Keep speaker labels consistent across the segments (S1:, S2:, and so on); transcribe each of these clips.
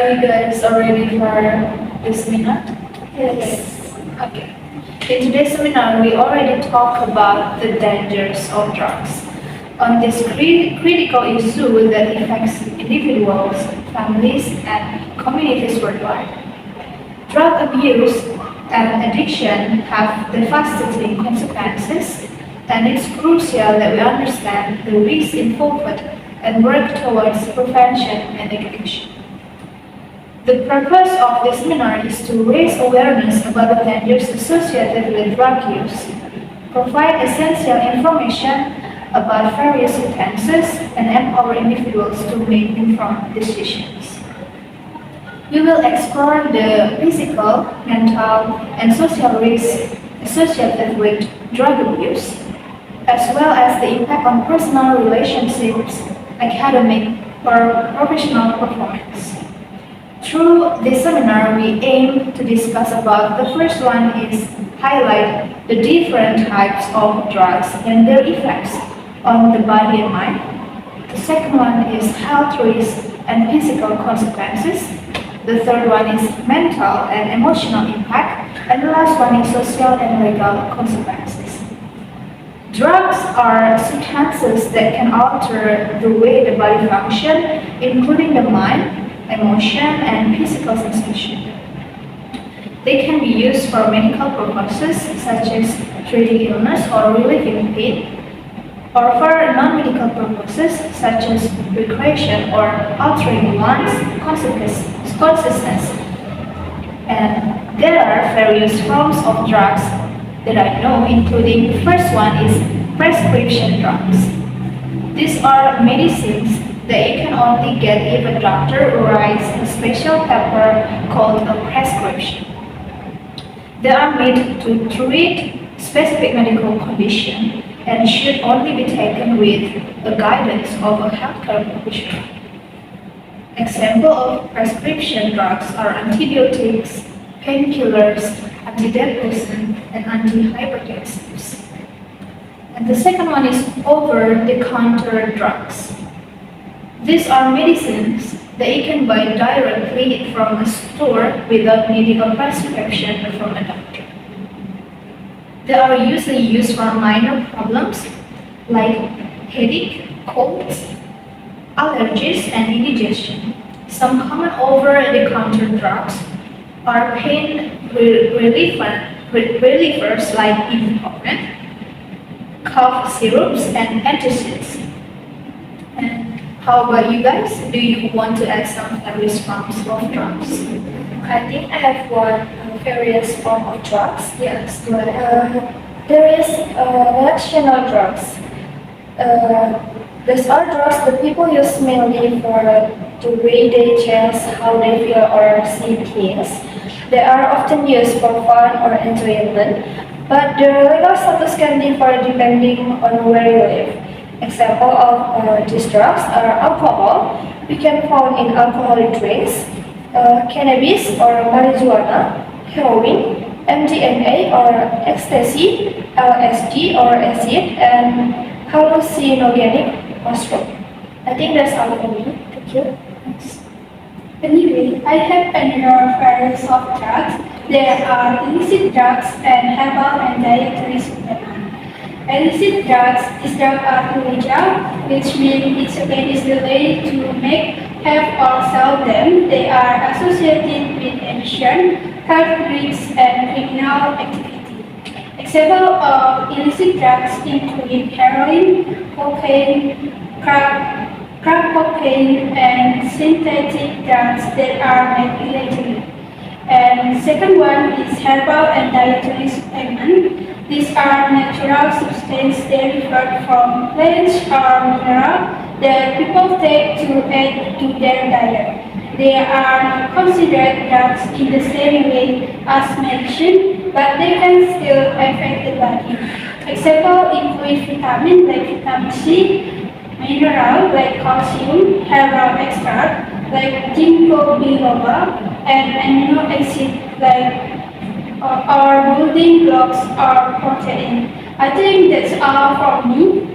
S1: Are you guys already for this seminar?
S2: Yes.
S1: Okay. In today's seminar, we already talked about the dangers of drugs. On this critical issue that affects individuals, families, and communities worldwide. Drug abuse and addiction have devastating consequences, and it's crucial that we understand the risks involved and work towards prevention and education. The purpose of this seminar is to raise awareness about the dangers associated with drug use, provide essential information about various substances, and empower individuals to make informed decisions. We will explore the physical, mental, and social risks associated with drug abuse, as well as the impact on personal relationships, academic, or professional performance. Through this seminar, we aim to discuss about the first one is highlight the different types of drugs and their effects on the body and mind. The second one is health risks and physical consequences. The third one is mental and emotional impact. And the last one is social and legal consequences. Drugs are substances that can alter the way the body functions, including the mind, emotion, and physical sensation. They can be used for medical purposes such as treating illness or relieving pain, or for non-medical purposes such as recreation or altering one's consciousness. And there are various forms of drugs that I know, including the first one is prescription drugs. These are medicines that you can only get if a doctor writes a special paper called a prescription. They are made to treat specific medical condition and should only be taken with the guidance of a healthcare professional. Examples of prescription drugs are antibiotics, painkillers, antidepressants, and antihypertensives. And the second one is over-the-counter drugs. These are medicines that you can buy directly from a store without needing a prescription from a doctor. They are usually used for minor problems like headache, colds, allergies, and indigestion. Some common over-the-counter drugs are pain relievers like ibuprofen, cough syrups, and antacids. And how about you guys? Do you want to add some various forms of drugs?
S2: I think I have one various form of drugs.
S1: Yes, go ahead.
S2: There is recreational drugs. These are drugs that people use mainly for the way they change how they feel or see things. They are often used for fun or enjoyment, but their legal status can differ depending on where you live. Example of these drugs are alcohol. We can find in alcoholic drinks, cannabis or marijuana, heroin, MDMA or ecstasy, LSD or acid, and hallucinogenic mushroom. I think that's all for me. Thank you.
S1: Thanks.
S3: Anyway, I have another various of drugs. There are illicit drugs and herbal and dietary supplements. Illicit drugs, these drugs are illegal, which means it is the way to make, have, or sell them. They are associated with addiction, health risks, and criminal activity. Examples of illicit drugs include heroin, cocaine, crack cocaine, and synthetic drugs that are made illegally. And second one is herbal and dietary supplement. These are natural substances derived from plants or minerals that people take to add to their diet. They are considered drugs in the same way as medicine, but they can still affect the body. Examples include vitamins like vitamin C, minerals like calcium, herbal extract like ginkgo biloba, and amino acids like or building blocks or protein. I think that's all from me.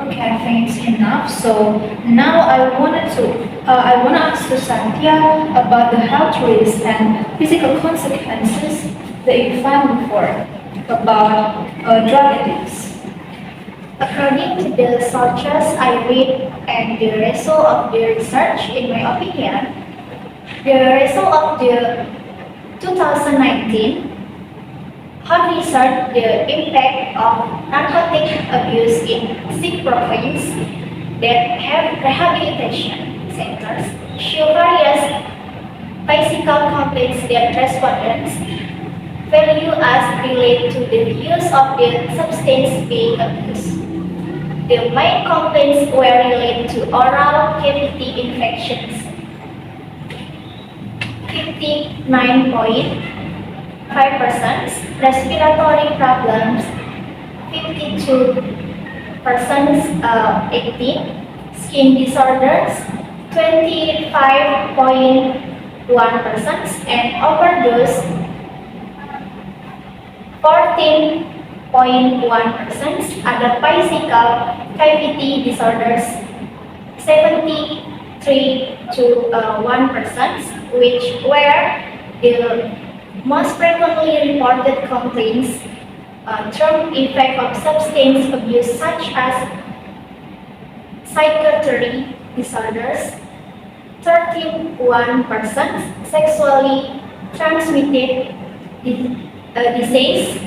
S1: Okay, I think it's enough. So now I wanted to I want to ask to Santia about the health risks and physical consequences that you found for about drug addicts.
S2: According to the sources I read and the result of the research, in my opinion, the result of the 2019 have researched the impact of narcotic abuse in 6 provinces that have rehabilitation centers show various physical complaints that respondents value as related to the use of the substance being abused. The main complaints were related to oral cavity infections, 59.5%, respiratory problems, 52%, 18, skin disorders, 25.1%, and overdose, 14.1%, other physical cavity disorders, 73 to 1%, which were the most frequently reported complaints term effect of substance abuse, such as psychiatric disorders, 31%, sexually transmitted disease,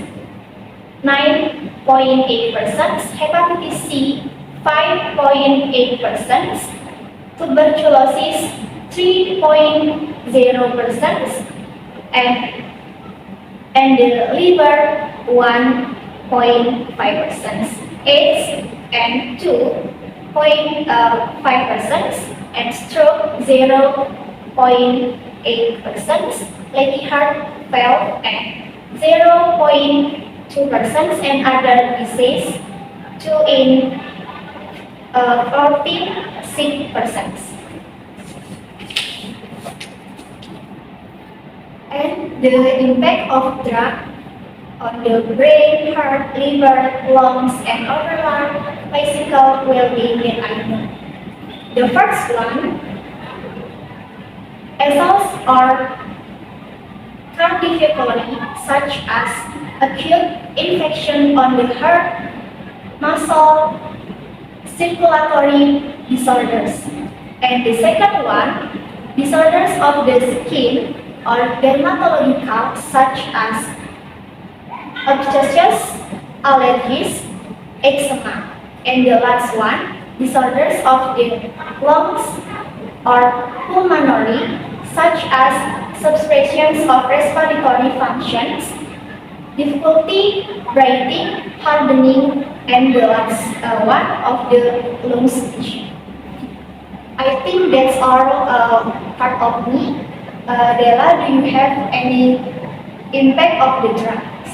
S2: 9.8%, hepatitis C, 5.8%, tuberculosis, 3.0%, and the liver, 1.5%, AIDS, and 2.5%, and stroke, 0.8%, leaky heart valve, and 0.2%, and other disease, 14.6%. And the impact of drug on the brain, heart, liver, lungs, and overall physical well-being that I know. The first one, assaults are cardiovascular, such as acute infection on the heart, muscle, circulatory disorders. And the second one, disorders of the skin or dermatological, such as obsessious allergies, eczema. And the last one, disorders of the lungs or pulmonary, such as suppressions of respiratory functions, difficulty breathing, hardening, and the last one of the lungs tissue. I think that's all part of me. Della, do you have any impact of the drugs?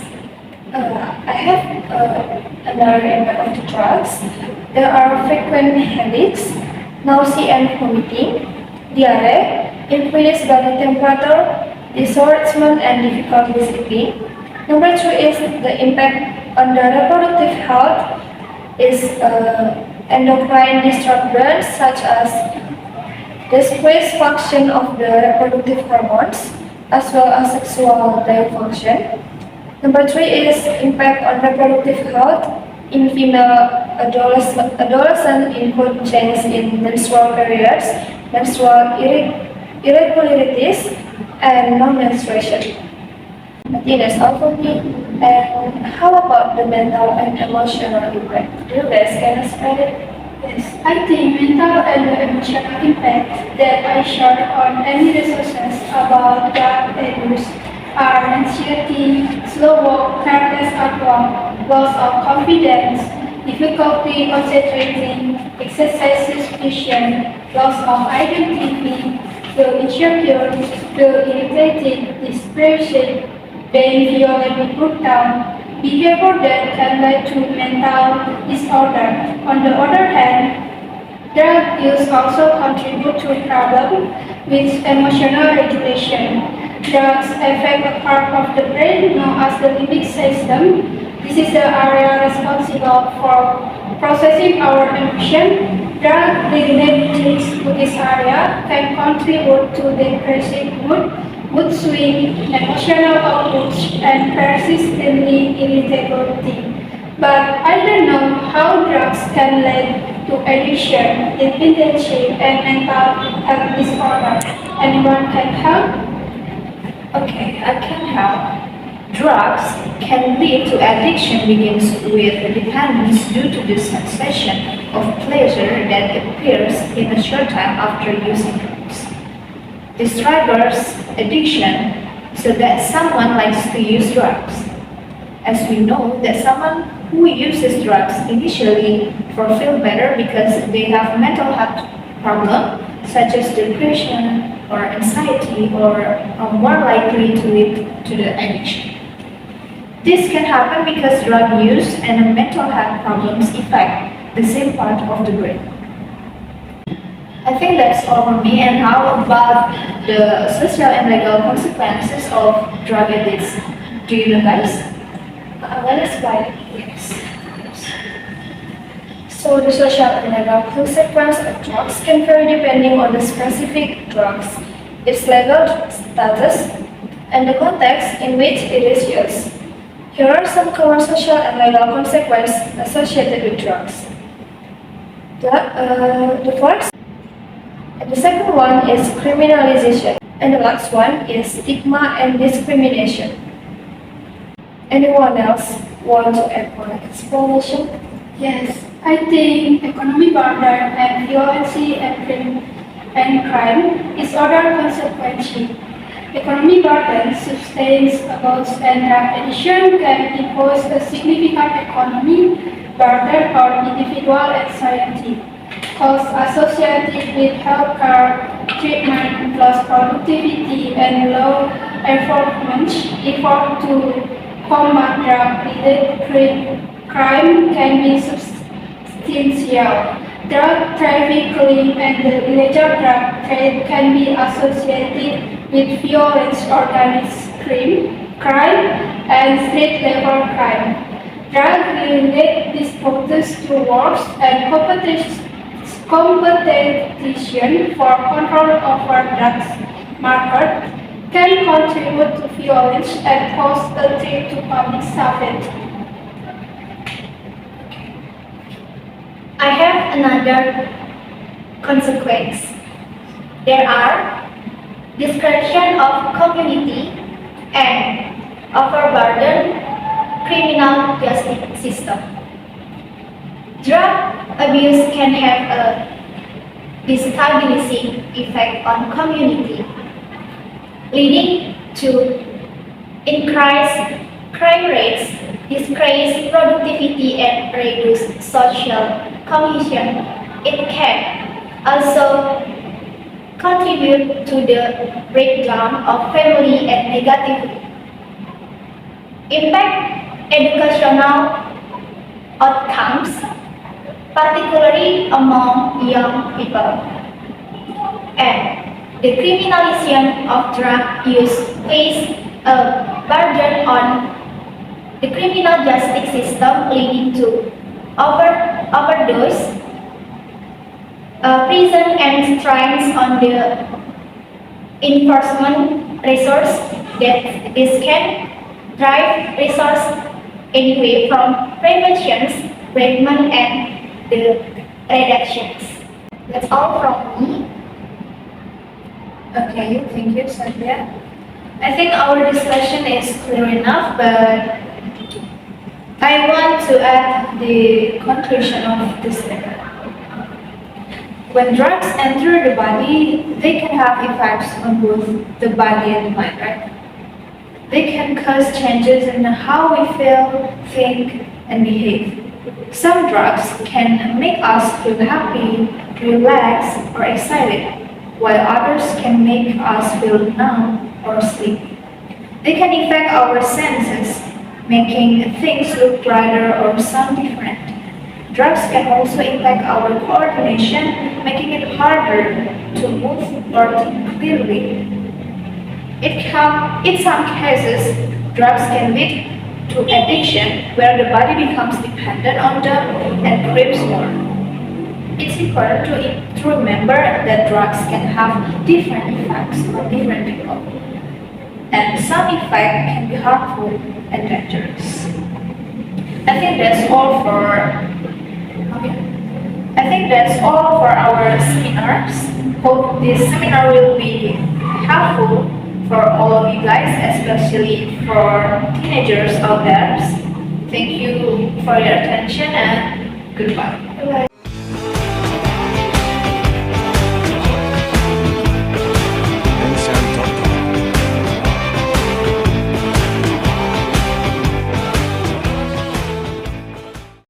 S3: I have another impact of the drugs. There are frequent headaches, nausea and vomiting, diarrhea, increased body temperature, discouragement and difficulty sleeping. Number 2 is the impact on the reproductive health is endocrine disruptors such as decreased function of the reproductive hormones as well as sexual dysfunction. Number 3 is impact on reproductive health in female adolescent include change in menstrual periods, menstrual irregularities, and non-menstruation. I think that's all for me. And how about the mental and emotional impact? You guys can explain it?
S1: Yes, I think mental and emotional impact that I shared on any resources about drug abuse are anxiety, slow walk, nervous outcome, loss of confidence, difficulty concentrating, excessive suspicion, loss of identity, feel insecure, feel irritated, depression, being violently put down, behavior that can lead to mental disorder. On the other hand, drug use also contribute to problems with emotional regulation. Drugs affect a part of the brain known as the limbic system. This is the area responsible for processing our emotion,
S3: Drug-related things to this area can contribute to depressive mood swing, emotional output, and persistently irritability. But I don't know how drugs can lead to addiction, dependency, and mental health disorder. Anyone can help?
S1: Okay, I can help. Drugs can lead to addiction begins with dependence due to the sensation of pleasure that appears in a short time after using drugs. This triggers addiction so that someone likes to use drugs. As we know that someone who uses drugs initially feel better because they have mental health problem such as depression or anxiety or are more likely to lead to the addiction. This can happen because drug use and mental health problems affect the same part of the brain. I think that's all for me. And how about the social and legal consequences of drug addicts? Do you know, guys?
S2: Let us explain.
S1: Yes.
S2: So the social and legal consequence of drugs can vary depending on the specific drugs, its legal status, and the context in which it is used. Here are some common social and legal consequences associated with drugs. The first and the second one is criminalization, and the last one is stigma and discrimination. Anyone else want to add more explanation?
S3: Yes, I think economic burden and violence and crime is other consequence. Economic burden sustains about and drug addiction can impose a significant economic burden on individual and society. Costs associated with healthcare treatment, lost productivity, and low effort to combat drug-related crime can be substantial. Drug trafficking and the illegal drug trade can be associated with violence, organized crime, and street-level crime. Drug-related disputes towards and competition for control over drugs market can contribute to violence and pose a threat to public safety.
S4: I have another consequence. There are discretion of community and overburdened criminal justice system. Drug abuse can have a destabilizing effect on community, leading to increased crime rates, decreased productivity, and reduced social cohesion. It can also contribute to the breakdown of family and negatively impact educational outcomes, particularly among young people. And the criminalization of drug use places a burden on the criminal justice system, leading to overdose, prison and strains on the enforcement resource that this can drive resource anyway from prevention, treatment, and the reductions. That's all from me.
S1: Okay, thank you, Sandhya. I think our discussion is clear enough, but I want to add the conclusion of this letter. When drugs enter the body, they can have effects on both the body and the mind, right? They can cause changes in how we feel, think, and behave. Some drugs can make us feel happy, relaxed, or excited, while others can make us feel numb or sleepy. They can affect our senses, making things look brighter or sound different. Drugs can also impact our coordination, making it harder to move or think clearly. In some cases, drugs can lead to addiction, where the body becomes dependent on them and craves more. It's important to remember that drugs can have different effects on different people, and some effect can be harmful and dangerous. I think that's all for I think that's all for our seminars. Hope this seminar will be helpful for all of you guys, especially for teenagers out there. Thank you for your attention and goodbye.